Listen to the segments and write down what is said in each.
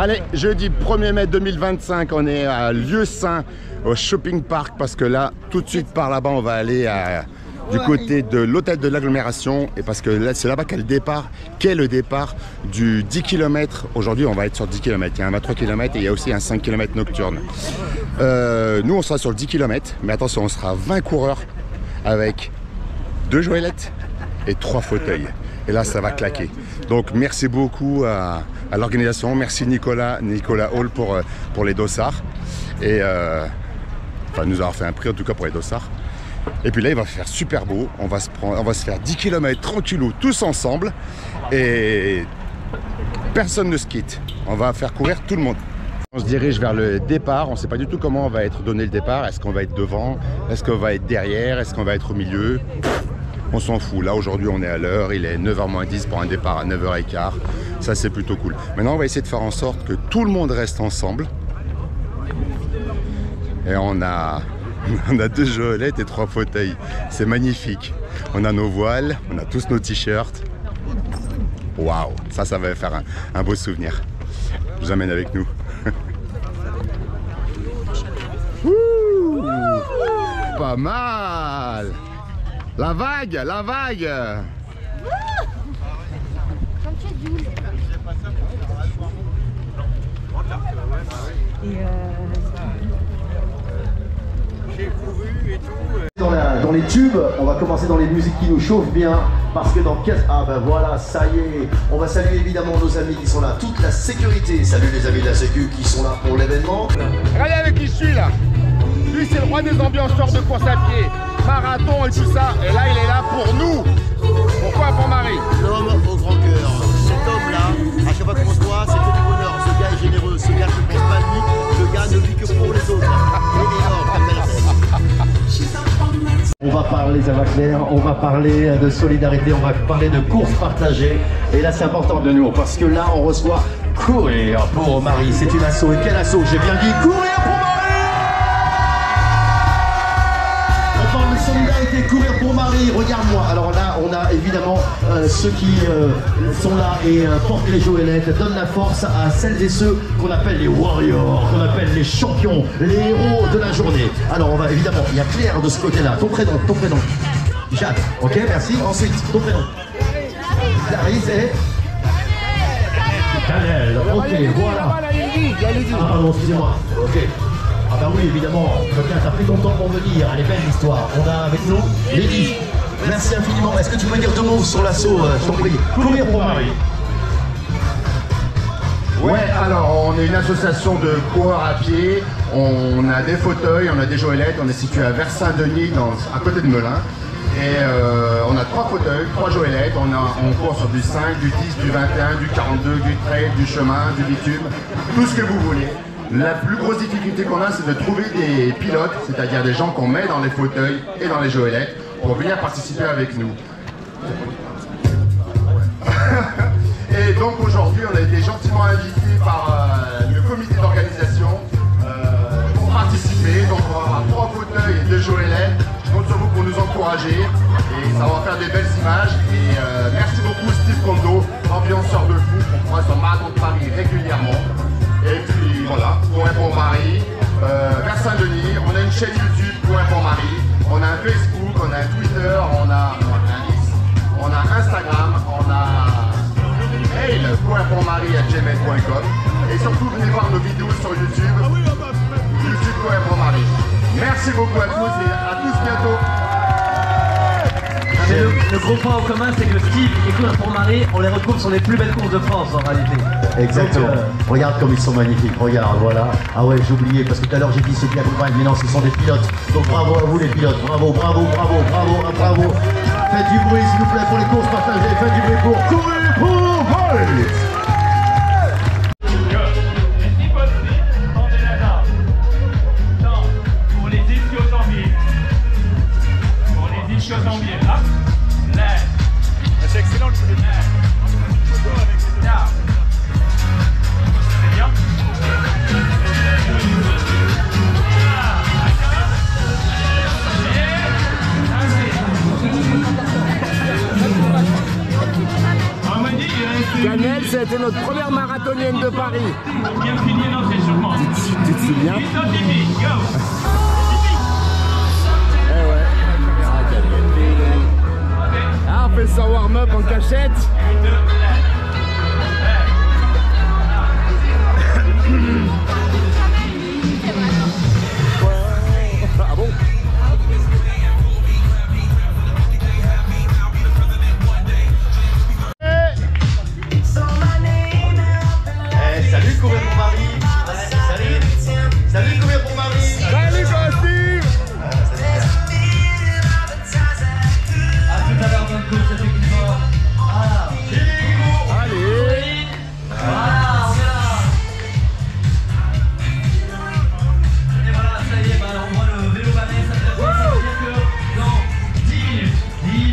Allez, jeudi 1er mai 2025, on est à Lieu-Saint, au shopping park, parce que là, tout de suite par là-bas, on va aller du côté de l'hôtel de l'agglomération, et parce que là, c'est là-bas qu'est le départ du 10 km. Aujourd'hui, on va être sur 10 km. Il y a un 23 km et il y a aussi un 5 km nocturne. Nous, on sera sur le 10 km, mais attention, on sera 20 coureurs avec 2 joëlettes et 3 fauteuils. Et là, ça va claquer. Donc, merci beaucoup à l'organisation. Merci Nicolas Hall pour les dossards. Et enfin, nous avoir fait un prix, en tout cas pour les dossards. Et puis là, il va faire super beau. On va se faire 10 km tranquillou, tous ensemble. Et personne ne se quitte. On va faire courir tout le monde. On se dirige vers le départ. On ne sait pas du tout comment va être donné le départ. Est-ce qu'on va être devant? Est-ce qu'on va être derrière? Est-ce qu'on va être au milieu? On s'en fout. Là, aujourd'hui, on est à l'heure. Il est 9h-10 pour un départ à 9h15. Ça, c'est plutôt cool. Maintenant, on va essayer de faire en sorte que tout le monde reste ensemble. Et on a 2 joëlettes et 3 fauteuils. C'est magnifique. On a nos voiles. On a tous nos t-shirts. Waouh! Ça va faire un beau souvenir. Je vous amène avec nous. Ouh, pas mal! La vague! J'ai couru et tout. Dans les tubes, on va commencer dans les musiques qui nous chauffent bien. Parce que dans 15... Ah ben voilà, ça y est. On va saluer évidemment nos amis qui sont là. Toute la sécurité. Salut les amis de la sécu qui sont là pour l'événement. Regardez avec qui je suis là. Lui, c'est le roi des ambianceurs de course à pied. Marathon et tout ça. Et là, il est là pour nous. Pourquoi pour Marie? L'homme au grand cœur. Cet homme-là, à chaque fois qu'on se voit, c'est que du bonheur. Ce gars est généreux. Ce gars ne pense pas à lui. Ce gars ne vit que pour les autres. Il est énorme, comme on va parler, ça va clair, on va parler de solidarité, on va parler de course partagée. Et là, c'est important de nous, parce que là, on reçoit Courir pour Marie. C'est une asso. Et quel asso? J'ai bien dit Courir pour Marie. On parle de solidarité, Courir pour Marie. Regarde-moi. Alors là, on a évidemment ceux qui sont là et portent les joëlettes, donnent la force à celles et ceux qu'on appelle les warriors, qu'on appelle les champions, les héros de la journée. Alors on va évidemment, il y a Claire de ce côté-là. Ton prénom. Jade. Ok, merci. Ensuite, ton prénom. Clarisse et... Canel. Ok, voilà. Ah pardon, excusez-moi. Ok. Ah bah oui, évidemment. T'as pris ton temps pour venir. Elle est belle l'histoire. On a avec nous Lydie. Merci infiniment. Est-ce que tu peux dire 2 mots sur l'assaut, je t'en prie? Courir pour Marie. Ouais, alors on est une association de coureurs à pied. On a des fauteuils, on a des joëlettes. On est situé à Vers-Saint-Denis, à côté de Melun. Et on a 3 fauteuils, 3 joëlettes. On court sur du 5, du 10, du 21, du 42, du trail, du chemin, du bitume, tout ce que vous voulez. La plus grosse difficulté qu'on a, c'est de trouver des pilotes, c'est-à-dire des gens qu'on met dans les fauteuils et dans les joëlettes pour venir participer avec nous. Et donc aujourd'hui, on a été gentiment invités par le comité d'organisation pour participer. Donc on va avoir 3 fauteuils et 2 joëlettes. Je compte sur vous pour nous encourager et ça va faire des belles images. Et merci beaucoup Steve Kondo, ambianceur de fou, qu'on pourra sur Marathon de Paris régulièrement. Et puis voilà, Courir pour Marie, Vers-Saint-Denis, on a une chaîne YouTube, Courir pour Marie, on a un Facebook, on a un Twitter, on a Instagram, on a mail, courirpourmarie@gmail.com. Et surtout, venez voir nos vidéos sur YouTube, YouTube Courir pour Marie. Merci beaucoup à tous et à tous bientôt. Mais le gros point en commun, c'est que Steve et Courir pour Marie, on les retrouve sur les plus belles courses de France en réalité. Exactement. Donc, regarde comme ils sont magnifiques, regarde, voilà. Ah ouais, j'ai oublié, parce que tout à l'heure j'ai dit ceux qui accompagnent, mais non, ce sont des pilotes. Donc bravo à vous les pilotes, bravo. Faites du bruit s'il vous plaît pour les courses partagées, faites du bruit pour Courir pour Marie. C'est excellent le coup. C'est bien. Canel, c'est été notre première marathonienne de Paris. Bien fini, non, c'est sûrement. Tu te souviens? Eh ouais. Ah, on fait son warm-up en cachette. Ah bon? Salut Courir pour Marie. Salut Courir pour Marie. Salut Costi. A tout à l'heure dans le coach, effectivement. Allez. Voilà, on est là. Et voilà, ça y est, bah, on voit le vélo balai, ça veut dire que dans 10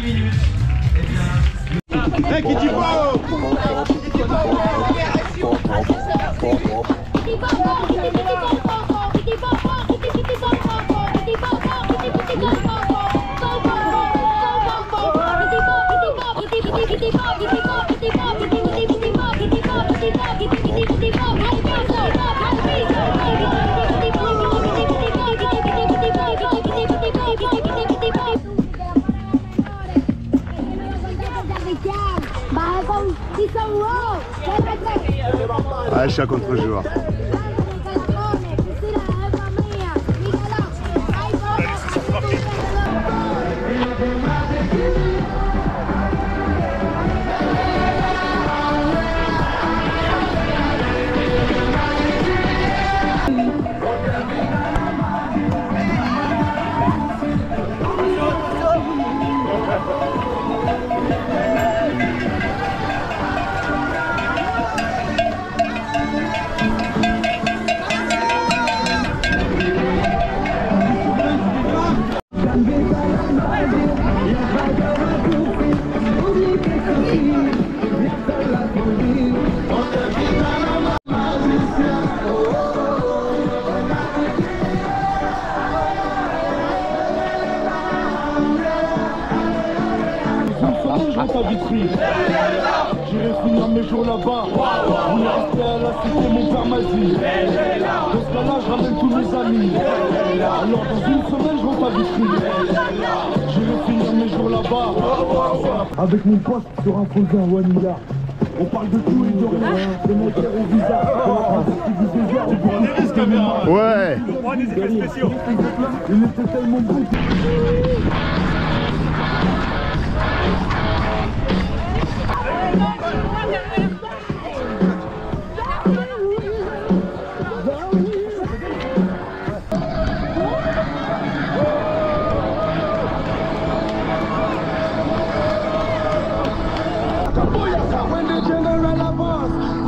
minutes, eh bien... Mec, il dit pas. Ah, je suis à contre-jour. J'irai finir mes jours là-bas. On est resté à la cité, mon père m'a dit. Dans ce cas-là, je ramène tous mes amis. Alors dans une semaine, je rentre à Vitry. J'irai finir mes jours là-bas. Avec mon poste sur un faux d'un Wanilla. On parle de tout et de rien. Le mec est au visage. On est risque caméra. Ouais. On prend des effets spéciaux. Il était tellement bon.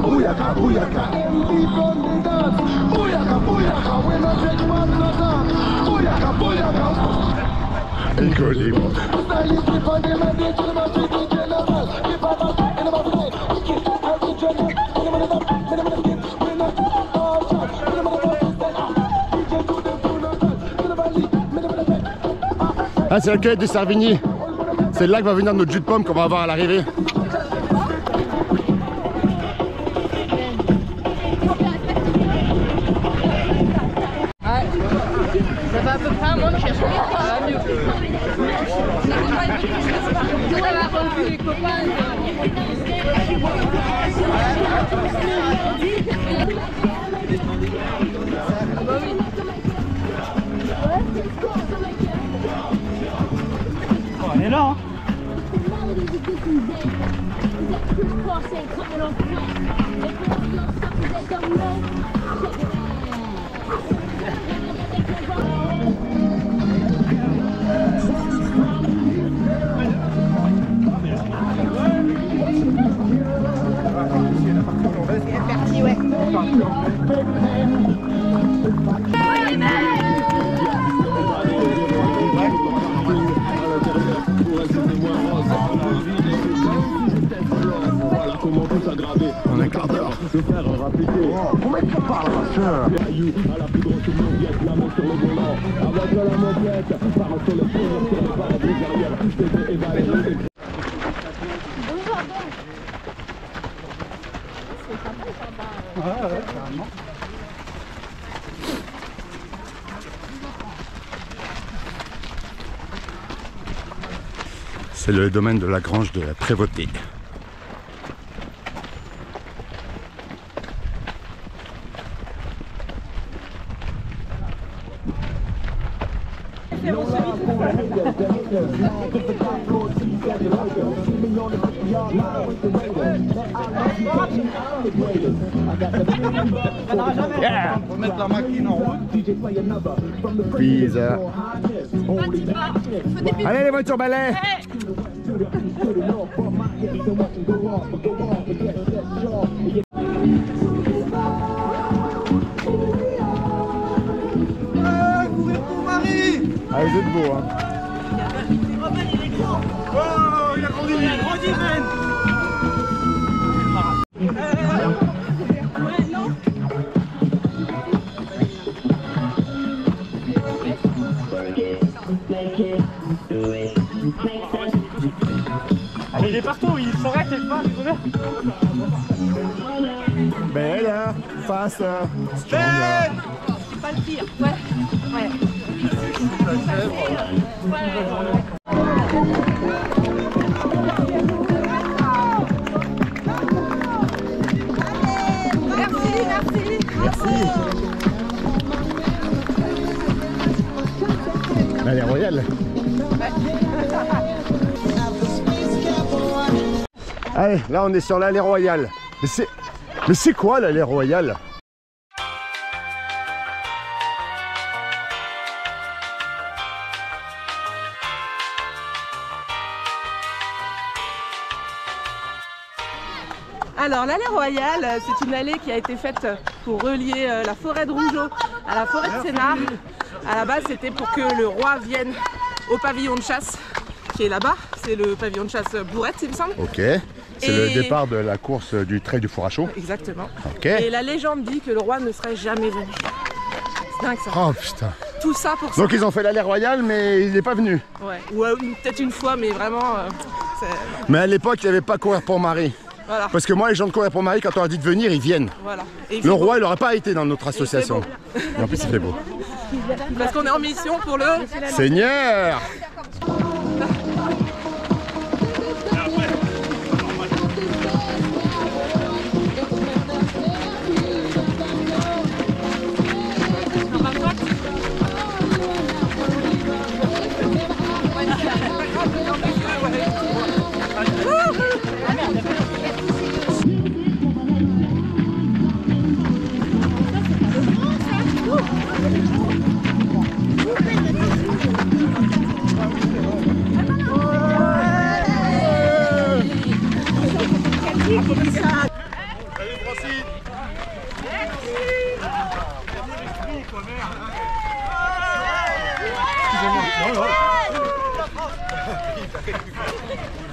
Booyaka, booyaka, MD from the dance. Booyaka, booyaka, when I take one to dance. Booyaka, booyaka. Nico libre. Ah, c'est la cueillette de Servigny. C'est là que va venir notre jus de pomme qu'on va avoir à l'arrivée. Ça va à peu près un mois que je cherche. Ça va mieux. On a revu les copains. Bah oui. Oh, elle est là, hein. On a un quart d'heure. Comment tu parles, ma soeur? C'est le domaine de la grange de la Prévôté. Yeah. Faut mettre la machine en route. Pizza. Allez les voitures balais. Allez, vous êtes beaux, hein. Oh, il a grandi, Ben. Il est partout, il s'arrête quelque part, il revient. Belle, hein. Face, Pas le pire, ouais. Ouais. Merci. Elle est royale. Allez, là on est sur l'allée royale. Mais c'est quoi l'allée royale? Alors l'allée royale, c'est une allée qui a été faite pour relier la forêt de Rougeot à la forêt de Sénart. À la base, c'était pour que le roi vienne au pavillon de chasse qui est là-bas. C'est le pavillon de chasse Bourrette, il me semble. Ok. C'est le départ de la course du trail du four à chaud. Exactement. Ok. Et la légende dit que le roi ne serait jamais venu. C'est dingue ça. Oh putain. Tout ça pour ça. Donc ils ont fait l'allée royale, mais il n'est pas venu. Ouais. Ou peut-être une fois, mais vraiment. Mais à l'époque, il n'y avait pas courir pour Marie. Voilà. Parce que moi, les gens de courir pour Marie, quand on leur dit de venir, ils viennent. Voilà. Et Le roi, il n'aurait pas été dans notre association. Et en plus, il fait beau. Parce qu'on est en mission pour le Seigneur.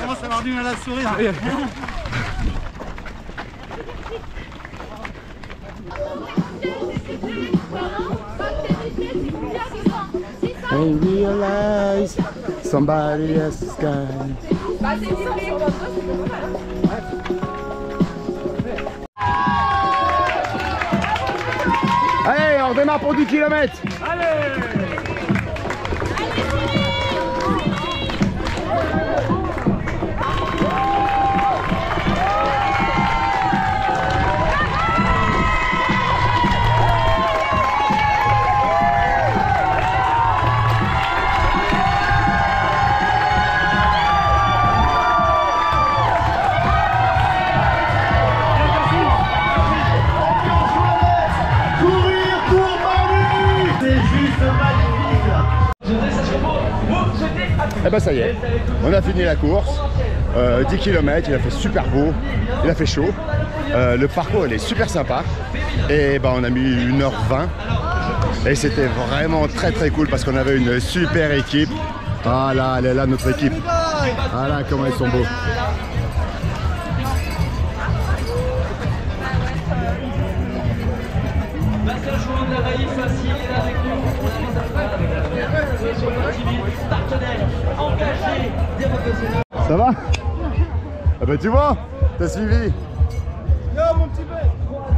Comment ça m'a rendu à la sourire? And realize somebody else's sky. Allez, on redémarre pour 10 km. Eh ben ça y est, on a fini la course, 10 km, il a fait super beau, il a fait chaud, le parcours il est super sympa et ben on a mis 1h20 et c'était vraiment très très cool parce qu'on avait une super équipe. Ah là, elle est là notre équipe, ah là comment ils sont beaux. Ça va? Ah bah tu vois, t'as suivi. Yo mon petit Ben,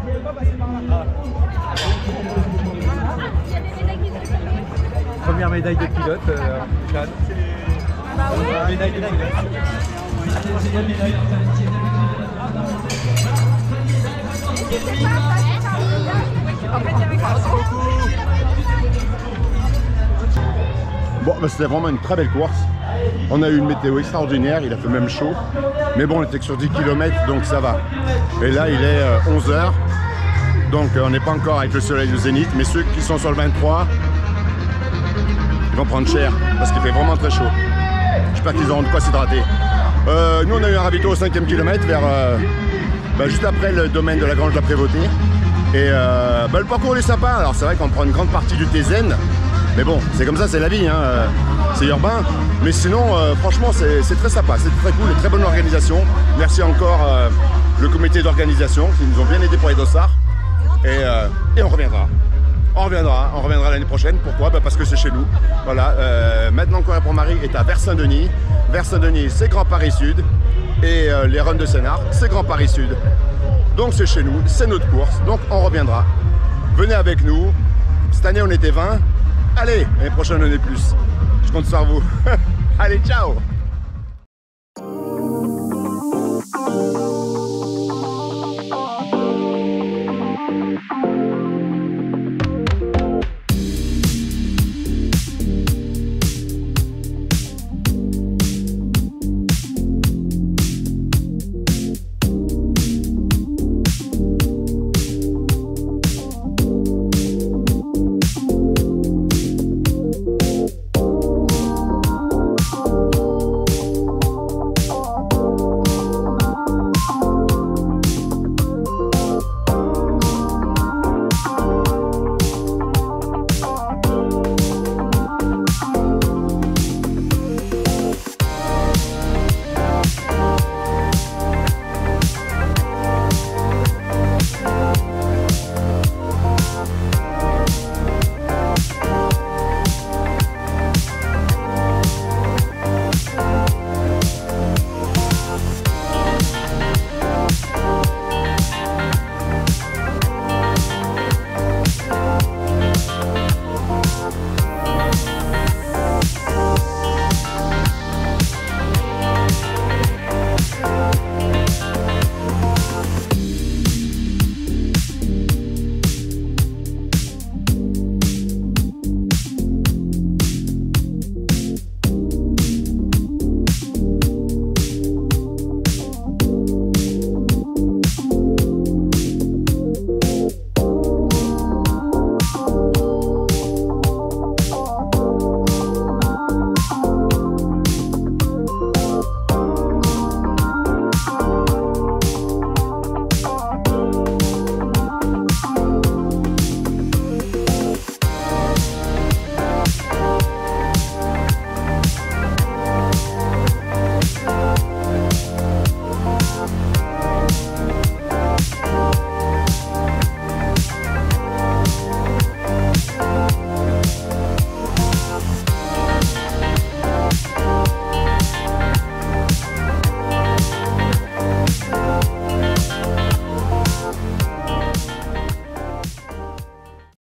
il est pas passé par là. Première médaille de pilote, Jeanne. Bon, bah, c'était vraiment une très belle course. On a eu une météo extraordinaire, il a fait même chaud. Mais bon, on était que sur 10 km, donc ça va. Et là, il est 11h. Donc on n'est pas encore avec le soleil du zénith. Mais ceux qui sont sur le 23, ils vont prendre cher. Parce qu'il fait vraiment très chaud. J'espère qu'ils auront de quoi s'hydrater. Nous, on a eu un ravito au 5e kilomètre, vers, juste après le domaine de la Grange de la Prévôté. Et le parcours est sympa. Alors c'est vrai qu'on prend une grande partie du Tézen. Mais bon, c'est comme ça, c'est la vie, hein. C'est urbain. Mais sinon, franchement, c'est très sympa, c'est très cool et très bonne organisation. Merci encore le comité d'organisation qui nous ont bien aidés pour les dossards. Et on reviendra. On reviendra l'année prochaine. Pourquoi? Parce que c'est chez nous. Voilà. Maintenant, Courir pour Marie est à Vers-Saint-Denis. Vers-Saint-Denis, c'est Grand Paris Sud. Et les runs de Sénart, c'est Grand Paris Sud. Donc c'est chez nous, c'est notre course. Donc on reviendra. Venez avec nous. Cette année, on était 20. Allez, l'année prochaine, on est plus. Je compte sur vous. Allez, ciao!